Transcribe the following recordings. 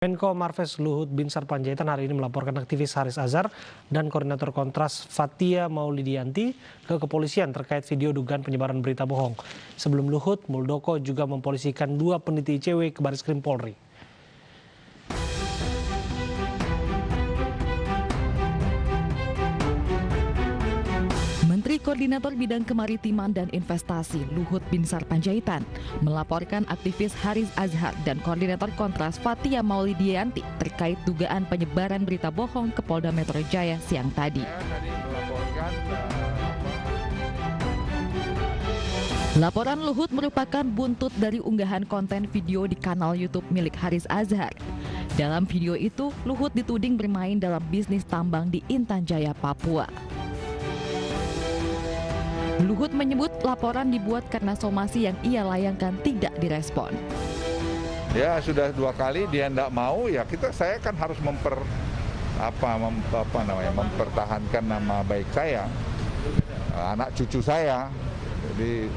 Menko Marves Luhut Binsar Panjaitan hari ini melaporkan aktivis Haris Azhar dan koordinator Kontras Fathia Maulidiyanti ke kepolisian terkait video dugaan penyebaran berita bohong. Sebelum Luhut, Muldoko juga mempolisikan 2 peneliti ICW ke Barreskrim Polri. Menteri Koordinator Bidang Kemaritiman dan Investasi Luhut Binsar Panjaitan melaporkan aktivis Haris Azhar dan koordinator Kontras Fathia Maulidiyanti terkait dugaan penyebaran berita bohong ke Polda Metro Jaya siang tadi. Laporan Luhut merupakan buntut dari unggahan konten video di kanal YouTube milik Haris Azhar. Dalam video itu, Luhut dituding bermain dalam bisnis tambang di Intan Jaya, Papua. Luhut menyebut laporan dibuat karena somasi yang ia layangkan tidak direspon. Ya sudah 2 kali dia tidak mau, ya saya kan harus mempertahankan nama baik saya, anak cucu saya. Jadi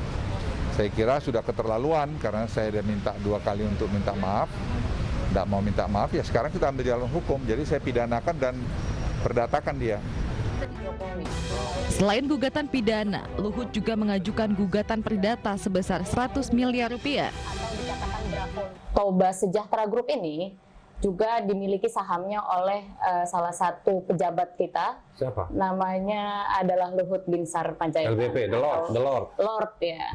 saya kira sudah keterlaluan karena saya sudah minta 2 kali untuk minta maaf, tidak mau minta maaf, ya sekarang kita ambil jalan hukum. Jadi saya pidanakan dan perdatakan dia. Selain gugatan pidana, Luhut juga mengajukan gugatan perdata sebesar 100 miliar rupiah. Toba Sejahtera Group ini juga dimiliki sahamnya oleh salah satu pejabat kita. Siapa? Namanya adalah Luhut Binsar Panjaitan. LBP, The Lord.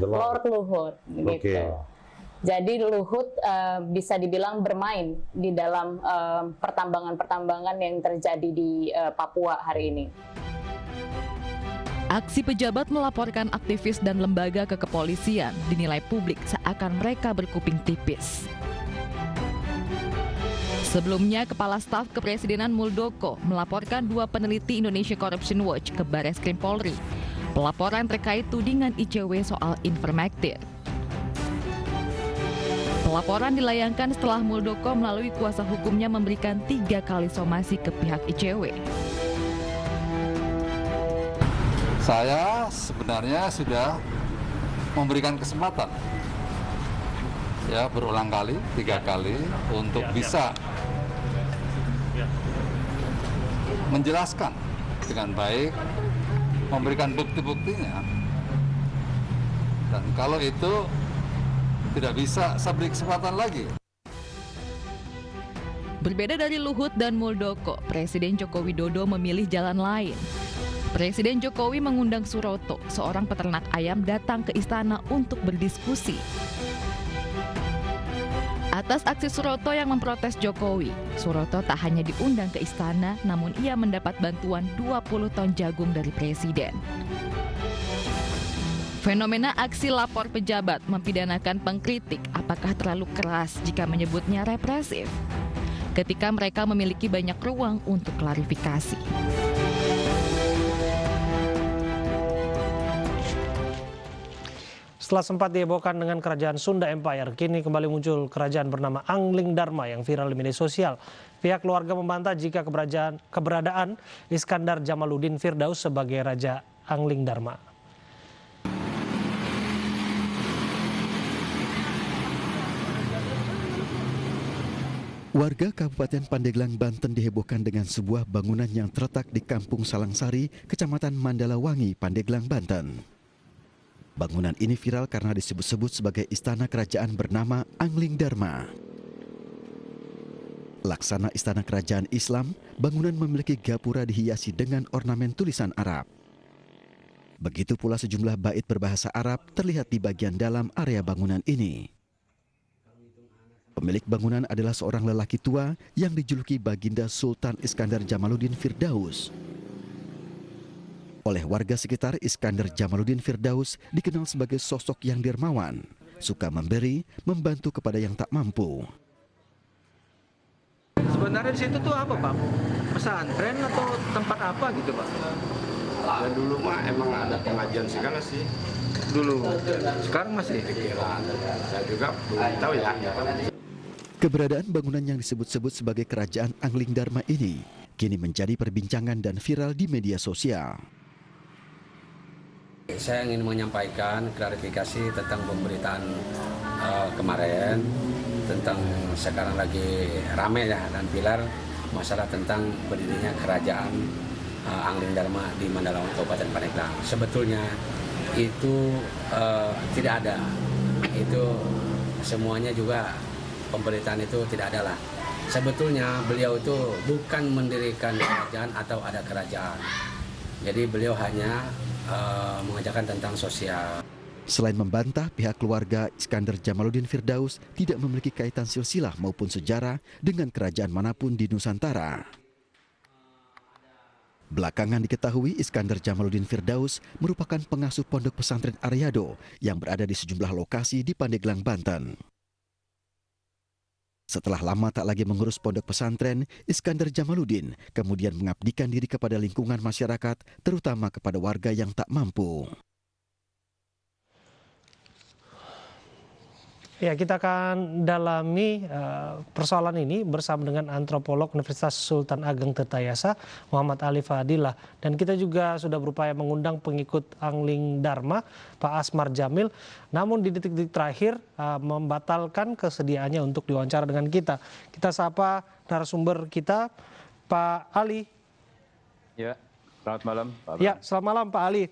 Lord Luhut. Gitu. Okay. Jadi Luhut bisa dibilang bermain di dalam pertambangan-pertambangan yang terjadi di Papua hari ini. Aksi pejabat melaporkan aktivis dan lembaga ke kepolisian dinilai publik seakan mereka berkuping tipis. Sebelumnya, Kepala Staf Kepresidenan Muldoko melaporkan 2 peneliti Indonesia Corruption Watch ke Barreskrim Polri. Pelaporan terkait tudingan ICW soal Ivermectin. Pelaporan dilayangkan setelah Muldoko melalui kuasa hukumnya memberikan 3 kali somasi ke pihak ICW. Saya sebenarnya sudah memberikan kesempatan ya berulang kali, 3 kali untuk bisa menjelaskan dengan baik, memberikan bukti-buktinya. Dan kalau itu tidak bisa, saya beri kesempatan lagi. Berbeda dari Luhut dan Muldoko, Presiden Joko Widodo memilih jalan lain. Presiden Jokowi mengundang Suroto, seorang peternak ayam, datang ke istana untuk berdiskusi. Atas aksi Suroto yang memprotes Jokowi, Suroto tak hanya diundang ke istana, namun ia mendapat bantuan 20 ton jagung dari Presiden. Fenomena aksi lapor pejabat mempidanakan pengkritik apakah terlalu keras jika menyebutnya represif, ketika mereka memiliki banyak ruang untuk klarifikasi. Setelah sempat dihebohkan dengan kerajaan Sunda Empire, kini kembali muncul kerajaan bernama Angling Dharma yang viral di media sosial. Pihak keluarga membantah jika keberadaan Iskandar Jamaluddin Firdaus sebagai Raja Angling Dharma. Warga Kabupaten Pandeglang, Banten dihebohkan dengan sebuah bangunan yang terletak di Kampung Salangsari, Kecamatan Mandalawangi, Pandeglang, Banten. Bangunan ini viral karena disebut-sebut sebagai istana kerajaan bernama Angling Dharma. Laksana istana kerajaan Islam, bangunan memiliki gapura dihiasi dengan ornamen tulisan Arab. Begitu pula sejumlah bait berbahasa Arab terlihat di bagian dalam area bangunan ini. Pemilik bangunan adalah seorang lelaki tua yang dijuluki Baginda Sultan Iskandar Jamaluddin Firdaus. Oleh warga sekitar, Iskandar Jamaluddin Firdaus dikenal sebagai sosok yang dermawan, suka memberi, membantu kepada yang tak mampu. Sebenarnya di situ tuh apa, Pak? Pesantren atau tempat apa gitu, Pak? Ya dulu mah emang ada pengajian segala sih. Dulu. Sekarang masih? Saya juga belum tahu ya. Keberadaan bangunan yang disebut-sebut sebagai kerajaan Angling Dharma ini kini menjadi perbincangan dan viral di media sosial. Saya ingin menyampaikan klarifikasi tentang pemberitaan kemarin tentang sekarang lagi rame ya dan pilar masalah tentang berdirinya kerajaan Angling Dharma di Mandalawangi Kabupaten Pandeglang. Sebetulnya itu tidak ada, itu semuanya juga pemberitaan itu tidak ada lah. Sebetulnya beliau itu bukan mendirikan kerajaan atau ada kerajaan. Jadi beliau hanya mengajarkan tentang sosial. Selain membantah, pihak keluarga Iskandar Jamaluddin Firdaus tidak memiliki kaitan silsilah maupun sejarah dengan kerajaan manapun di Nusantara. Belakangan diketahui Iskandar Jamaluddin Firdaus merupakan pengasuh pondok pesantren Aryado yang berada di sejumlah lokasi di Pandeglang, Banten. Setelah lama tak lagi mengurus pondok pesantren, Iskandar Jamaluddin kemudian mengabdikan diri kepada lingkungan masyarakat, terutama kepada warga yang tak mampu. Ya, kita akan dalami persoalan ini bersama dengan antropolog Universitas Sultan Ageng Tirtayasa, Muhammad Ali Fadilah. Dan kita juga sudah berupaya mengundang pengikut Angling Dharma, Pak Asmar Jamil. Namun di detik-detik terakhir membatalkan kesediaannya untuk diwawancara dengan kita. Kita sapa narasumber kita, Pak Ali. Ya, selamat malam, Pak. Ya, selamat malam, Pak Ali.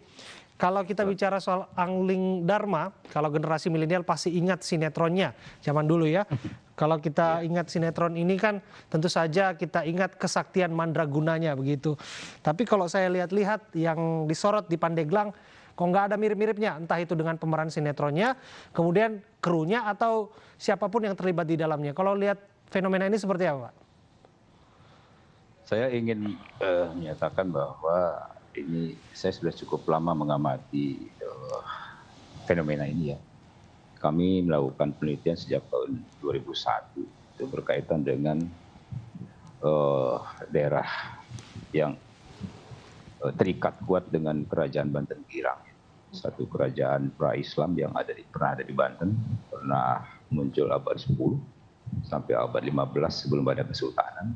Kalau kita bicara soal Angling Dharma, kalau generasi milenial pasti ingat sinetronnya zaman dulu ya. Kalau kita ingat sinetron ini kan tentu saja kita ingat kesaktian mandragunanya begitu. Tapi kalau saya lihat-lihat yang disorot di Pandeglang, kok nggak ada mirip-miripnya. Entah itu dengan pemeran sinetronnya, kemudian krunya atau siapapun yang terlibat di dalamnya. Kalau lihat fenomena ini seperti apa, Pak? Saya ingin menyatakan bahwa ini saya sudah cukup lama mengamati fenomena ini ya. Kami melakukan penelitian sejak tahun 2001 itu berkaitan dengan daerah yang terikat kuat dengan kerajaan Banten Girang. Satu kerajaan pra-Islam yang pernah ada di Banten, pernah muncul abad 10 sampai abad 15 sebelum ada kesultanan.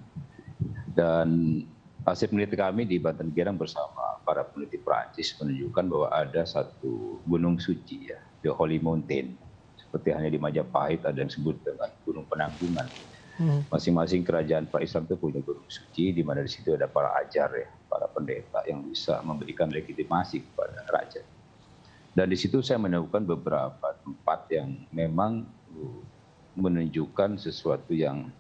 Dan hasil penelitian kami di Banten Girang bersama para peneliti Prancis menunjukkan bahwa ada satu gunung suci ya, The Holy Mountain. Seperti hanya di Majapahit ada yang disebut dengan Gunung Penanggungan. Masing-masing kerajaan pra-Islam itu punya gunung suci, di mana di situ ada para ajar ya, para pendeta yang bisa memberikan legitimasi kepada raja. Dan di situ saya menemukan beberapa tempat yang memang menunjukkan sesuatu yang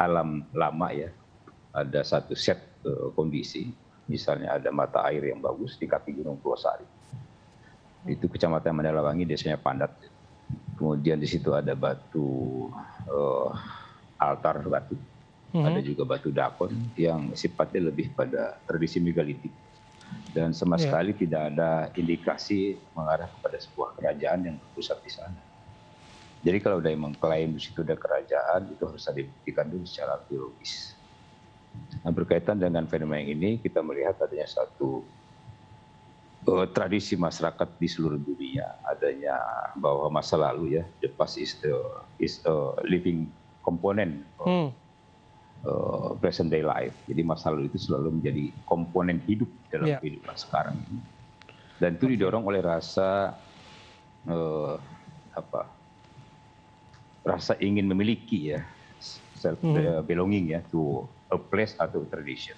alam lama ya. Ada satu set kondisi, misalnya ada mata air yang bagus di kaki Gunung Pulau-Sari. Itu Kecamatan Mandalawangi, desanya Pandat. Kemudian di situ ada batu altar batu, ada juga batu dakon yang sifatnya lebih pada tradisi megalitik. Dan sama sekali tidak ada indikasi mengarah kepada sebuah kerajaan yang berpusat di sana. Jadi kalau ada yang mengklaim di situ ada kerajaan, itu harus dibuktikan dulu secara arkeologis. Nah, berkaitan dengan fenomena ini, kita melihat adanya satu tradisi masyarakat di seluruh dunia, adanya bahwa masa lalu ya, the past is a living component present day life. Jadi masa lalu itu selalu menjadi komponen hidup dalam kehidupan sekarang ini. Dan itu didorong oleh rasa rasa ingin memiliki ya, self belonging ya, to a place atau tradition.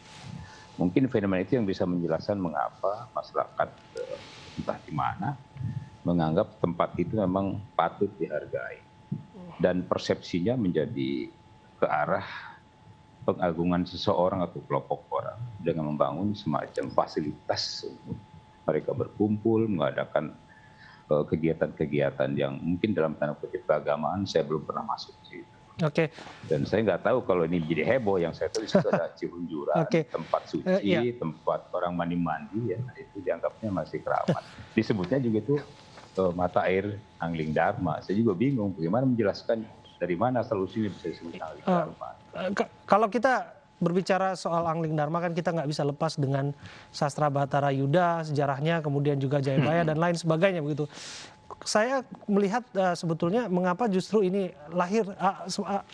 Mungkin fenomena itu yang bisa menjelaskan mengapa masyarakat entah di mana menganggap tempat itu memang patut dihargai. Dan persepsinya menjadi ke arah pengagungan seseorang atau kelompok orang dengan membangun semacam fasilitas untuk mereka berkumpul, mengadakan kegiatan-kegiatan yang mungkin dalam tanda kutip keagamaan saya belum pernah masuk ke situ. Oke. Dan saya nggak tahu kalau ini jadi heboh, yang saya tulis itu ada Cihunjuran, tempat suci, tempat orang mandi-mandi, ya itu dianggapnya masih keramat. Disebutnya juga itu mata air Angling Dharma. Saya juga bingung bagaimana menjelaskan dari mana asal usulnya bisa disebut Angling Dharma. Kalau kita berbicara soal Angling Dharma kan kita nggak bisa lepas dengan sastra Bahtara Yuda, sejarahnya, kemudian juga Jayabaya dan lain sebagainya begitu. Saya melihat sebetulnya mengapa justru ini lahir,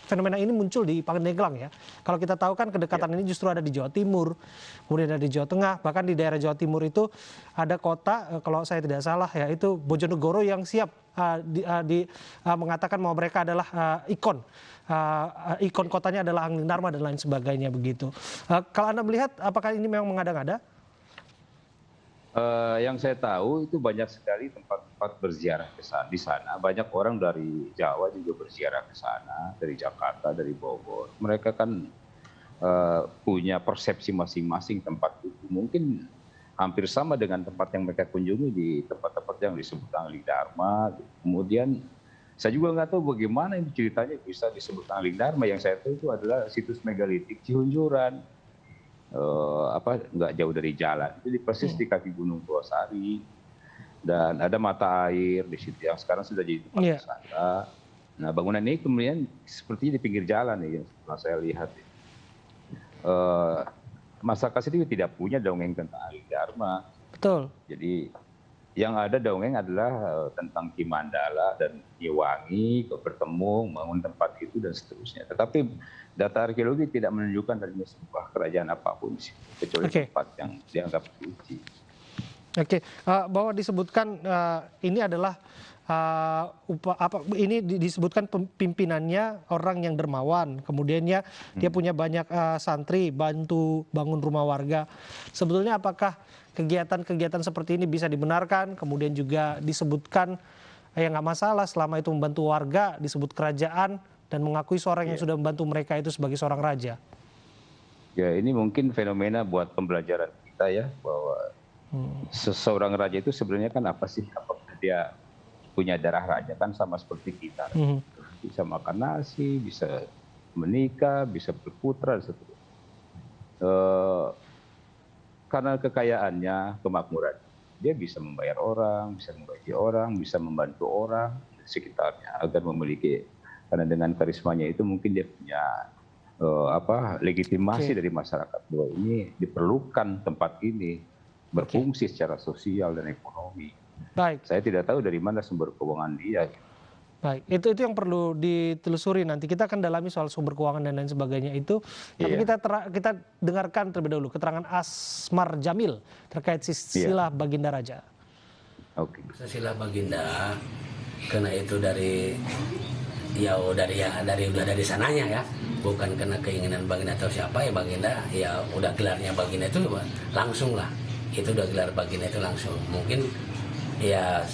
fenomena ini muncul di Pandeglang ya. Kalau kita tahu kan kedekatan ini justru ada di Jawa Timur, kemudian ada di Jawa Tengah, bahkan di daerah Jawa Timur itu ada kota, kalau saya tidak salah ya, itu Bojonegoro yang siap mengatakan bahwa mereka adalah ikon kotanya adalah Angling Dharma dan lain sebagainya begitu. Kalau Anda melihat apakah ini memang mengada-ngada? Yang saya tahu itu banyak sekali tempat-tempat berziarah di sana. Banyak orang dari Jawa juga berziarah ke sana, dari Jakarta, dari Bogor. Mereka kan punya persepsi masing-masing tempat itu. Mungkin hampir sama dengan tempat yang mereka kunjungi di tempat-tempat yang disebut Angling Dharma. Kemudian saya juga nggak tahu bagaimana ini ceritanya bisa disebut Angling Dharma. Yang saya tahu itu adalah situs megalitik Cihunjuran. Nggak jauh dari jalan, jadi persis di kaki Gunung Purwosari, dan ada mata air di situ yang sekarang sudah jadi tempat wisata. Nah, bangunan ini kemudian sepertinya di pinggir jalan nih, yang setelah saya lihat. Masyarakat itu tidak punya dongeng tentang Angling Dharma. Betul. Jadi yang ada dongeng adalah tentang Ki Mandala dan Nyi Wangi bertemu membangun tempat itu dan seterusnya. Tetapi data arkeologi tidak menunjukkan adanya sebuah kerajaan apapun kecuali tempat yang dianggap suci. Bahwa disebutkan ini adalah ini disebutkan pimpinannya orang yang dermawan, kemudiannya dia punya banyak santri, bantu bangun rumah warga. Sebetulnya apakah kegiatan-kegiatan seperti ini bisa dibenarkan? Kemudian juga disebutkan ya nggak masalah selama itu membantu warga, disebut kerajaan dan mengakui seorang yang sudah membantu mereka itu sebagai seorang raja. Ya, ini mungkin fenomena buat pembelajaran kita ya, bahwa seseorang raja itu sebenarnya kan apa sih? Apakah dia punya darah raja? Kan sama seperti kita. Bisa makan nasi, bisa menikah, bisa berputra, dan seterusnya. Karena kekayaannya, kemakmuran, dia bisa membayar orang, bisa menggaji orang, bisa membantu orang di sekitarnya agar memiliki, karena dengan karismanya itu mungkin dia punya legitimasi dari masyarakat bahwa ini diperlukan, tempat ini berfungsi secara sosial dan ekonomi. Baik. Saya tidak tahu dari mana sumber keuangan dia. Baik, itu yang perlu ditelusuri nanti. Kita akan dalami soal sumber keuangan dan lain sebagainya itu. Tapi kita dengarkan terlebih dahulu keterangan Asmar Jamil terkait sila Baginda Raja. Sila Baginda, karena itu dari sananya ya, bukan karena keinginan Baginda atau siapa ya. Baginda ya udah gelarnya Baginda itu langsung lah. Itu udah gelar Baginda itu langsung. Mungkin ya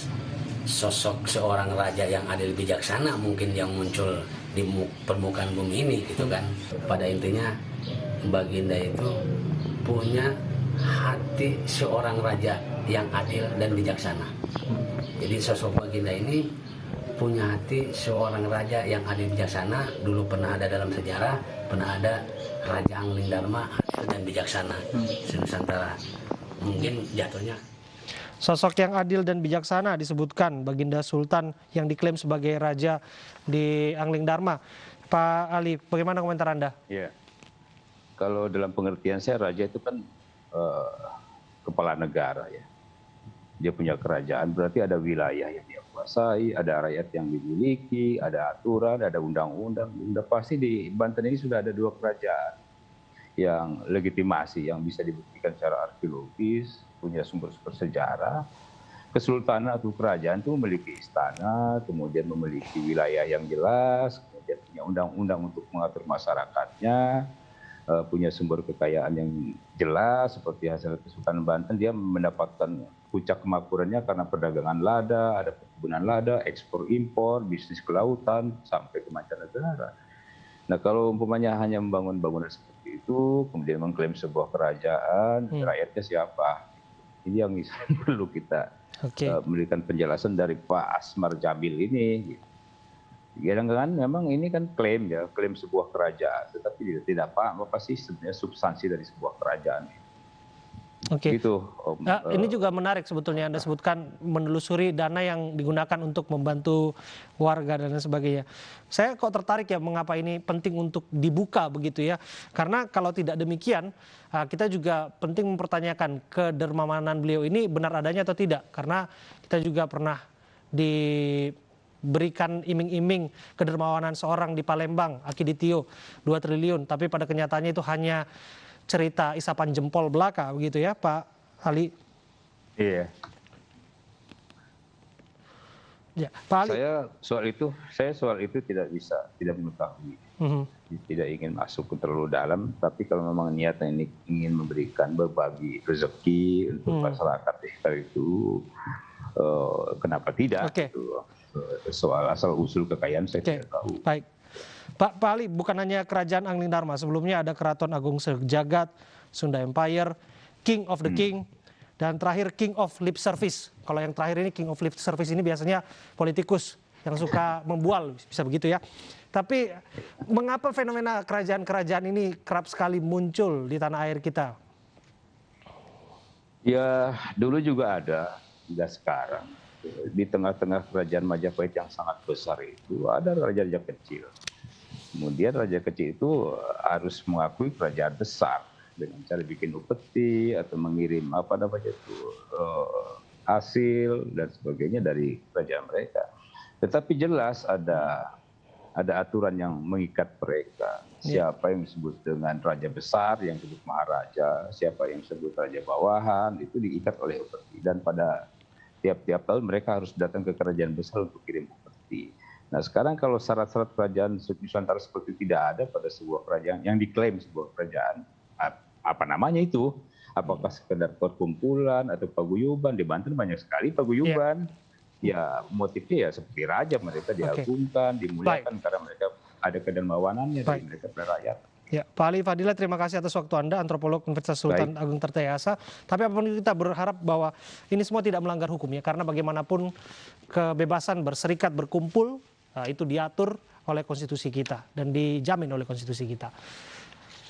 sosok seorang raja yang adil bijaksana mungkin yang muncul di permukaan bumi ini gitu kan. Pada intinya Baginda itu punya hati seorang raja yang adil dan bijaksana. Jadi sosok Baginda ini punya hati seorang raja yang adil bijaksana. Dulu pernah ada dalam sejarah, pernah ada Raja Angling Dharma adil dan bijaksana se-Nusantara. Mungkin jatuhnya sosok yang adil dan bijaksana disebutkan Baginda Sultan yang diklaim sebagai raja di Angling Dharma. Pak Ali, bagaimana komentar Anda? Ya, kalau dalam pengertian saya raja itu kan kepala negara ya. Dia punya kerajaan, berarti ada wilayah yang dia kuasai, ada rakyat yang dimiliki, ada aturan, ada undang-undang. Udah pasti di Banten ini sudah ada 2 kerajaan yang legitimasi, yang bisa dibuktikan secara arkeologis, punya sumber-sumber sejarah. Kesultanan atau kerajaan itu memiliki istana, kemudian memiliki wilayah yang jelas, kemudian punya undang-undang untuk mengatur masyarakatnya, punya sumber kekayaan yang jelas, seperti hasil Kesultanan Banten, dia mendapatkan puncak kemakmurannya karena perdagangan lada, ada perkebunan lada, ekspor impor, bisnis kelautan, sampai ke mancanegara. Nah, kalau umpamanya hanya membangun bangunan seperti itu, kemudian mengklaim sebuah kerajaan, rakyatnya siapa? Ini yang perlu kita memberikan penjelasan dari Pak Asmar Jamil ini. Kadang-kadang memang ini kan klaim ya, klaim sebuah kerajaan, tetapi tidak paham apa sih sebenarnya substansi dari sebuah kerajaan. Gitu, ini juga menarik sebetulnya Anda sebutkan menelusuri dana yang digunakan untuk membantu warga dan lain sebagainya. Saya kok tertarik ya mengapa ini penting untuk dibuka begitu ya. Karena kalau tidak demikian kita juga penting mempertanyakan kedermamanan beliau ini benar adanya atau tidak. Karena kita juga pernah diberikan iming-iming kedermawanan seorang di Palembang, Akiditio 2 triliun. Tapi pada kenyataannya itu hanya cerita isapan jempol belaka begitu ya Pak Ali. Iya. Ya, Pak Ali. Saya soal itu tidak mengetahui, tidak ingin masuk terlalu dalam. Tapi kalau memang niatnya ini ingin memberikan berbagi rezeki untuk masyarakat di sekitar itu, kenapa tidak? Gitu. Soal asal usul kekayaan saya tidak tahu. Baik, Pak Ali, bukan hanya kerajaan Angling Dharma, sebelumnya ada Keraton Agung Sejagat, Sunda Empire, King of the King, dan terakhir King of Lip Service. Kalau yang terakhir ini King of Lip Service ini biasanya politikus yang suka membual, bisa begitu ya. Tapi mengapa fenomena kerajaan-kerajaan ini kerap sekali muncul di tanah air kita? Ya, dulu juga ada, tidak sekarang. Di tengah-tengah kerajaan Majapahit yang sangat besar itu ada raja-raja kecil. Kemudian raja kecil itu harus mengakui kerajaan besar dengan cara bikin upeti atau mengirim hasil dan sebagainya dari kerajaan mereka. Tetapi jelas ada aturan yang mengikat mereka. Siapa yang disebut dengan raja besar, yang disebut maharaja, siapa yang disebut raja bawahan, itu diikat oleh upeti. Dan pada tiap-tiap tahun mereka harus datang ke kerajaan besar untuk kirim upeti. Nah sekarang kalau syarat-syarat kerajaan Nusantara seperti tidak ada pada sebuah kerajaan yang diklaim sebuah kerajaan, apa namanya itu? Apakah sekedar perkumpulan atau paguyuban? Di Banten banyak sekali paguyuban. Ya motifnya ya seperti raja, mereka diagungkan, dimuliakan karena mereka ada kedermawanannya dari mereka pada rakyat. Ya, Pak Ali Fadila, terima kasih atas waktu Anda, antropolog Universitas Sultan Agung Tirtayasa. Tapi apapun kita berharap bahwa ini semua tidak melanggar hukum ya, karena bagaimanapun kebebasan berserikat, berkumpul itu diatur oleh konstitusi kita dan dijamin oleh konstitusi kita.